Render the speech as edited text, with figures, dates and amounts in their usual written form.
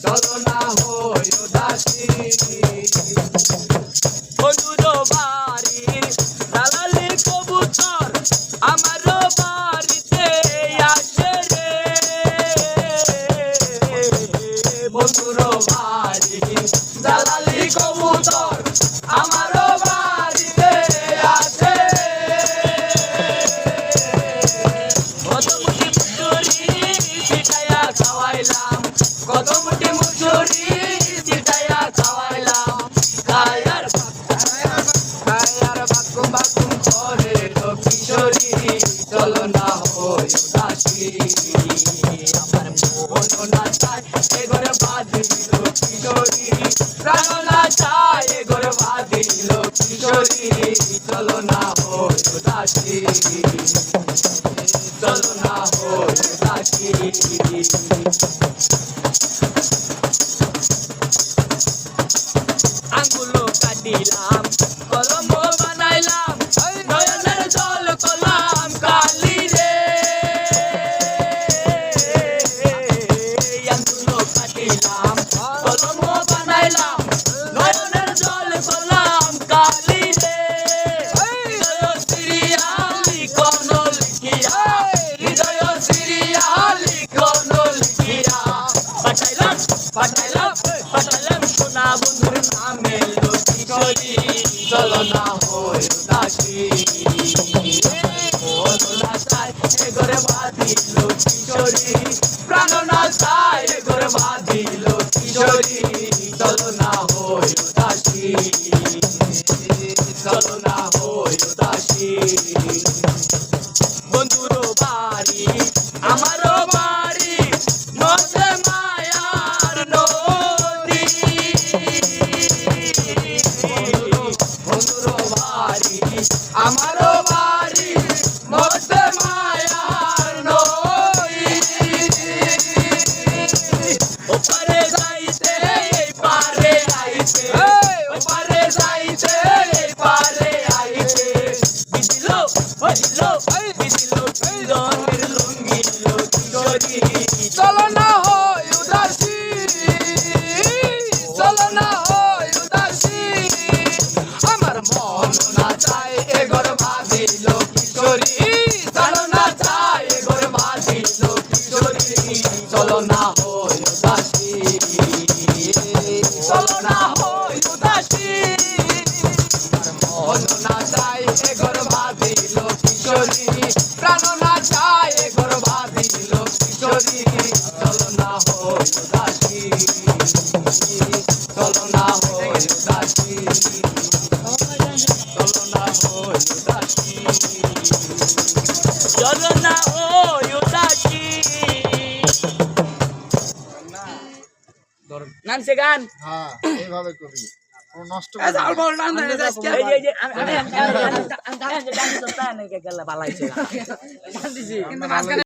চলো না হই উদাসী বন্ধুর বাড়ির দালালি কবুতর আমার বাড়িতে আসে রে বন্ধুর বাড়ি দালালি কবুতর আমার বাড়িতে আছে কত মুঠি মুসুরি পিঠাইয়া খাওয়াইলাম কত মুঠি মুসুরি চিটাইয়া খাওয়াইলাম খায়ার বাকুম বাকুম করে তো কিশোরী চলো না হই উদাসী আমার মন না চায় এ ঘরে বাঁধিল কিশোরী প্রাণ না চায় এ ঘরে বাঁধিল কিশোরী চলো না হই উদাসী চলো না হই উদাসী আঙ্গুলো কাটিলাম কলম বানাইলাম নয়নের জল কলাম কালি রে আঙ্গুলো কাটিলাম কলম বানাইলাম নয়নের জল কলাম কালি রে হৃদয় সিরিয়ালি কোন লিখিয়া হৃদয় সিরিয়ালি কোন লিখিয়া পাঠাইলাম পাঠাইলাম পাঠাইলাম সোনা বন্ধুর নামে কিশোরী চলো না হই উদাসী মন না চায় এ ঘরে বাঁধিল কিশোরী প্রাণ না চায় এ ঘরে বাঁধিল কিশোরী চলো না হই উদাসী চলো না হই উদাসী বন্ধুর বাড়ি আমারও বাড়ি মধ্যে মায়ার নদী বন্ধুর বাড়ি আমারও বাড়ি মধ্যে মায়ার নই ওপারে যাইতে এই পারে আইতে ওপারে যাইতে এই পারে আইতে বিদিল বিদিল বিদিল রঙের লুঙ্গি কিশোরী চলো না হই উদাসী চলো না হই উদাসী আমার মন না চায় এ ঘর বাঁধিল কিশোরী চলো না চায় এ ঘর বাঁধিল কিশোরী চলো না হই উদাসী চলো না হই উদাসী মন না চায় এ ঘর বাঁধিল কিশোরী প্রাণ না চায় এ ঘর বাঁধিল কিশোরী চলো না হই উদাসী চলো না হই উদাসী চলো না হই উদাসী চলো না ওই উদাসী নামছে গান হ্যাঁ এইভাবে করি কোনো নষ্ট এই যে আমি গান দিছি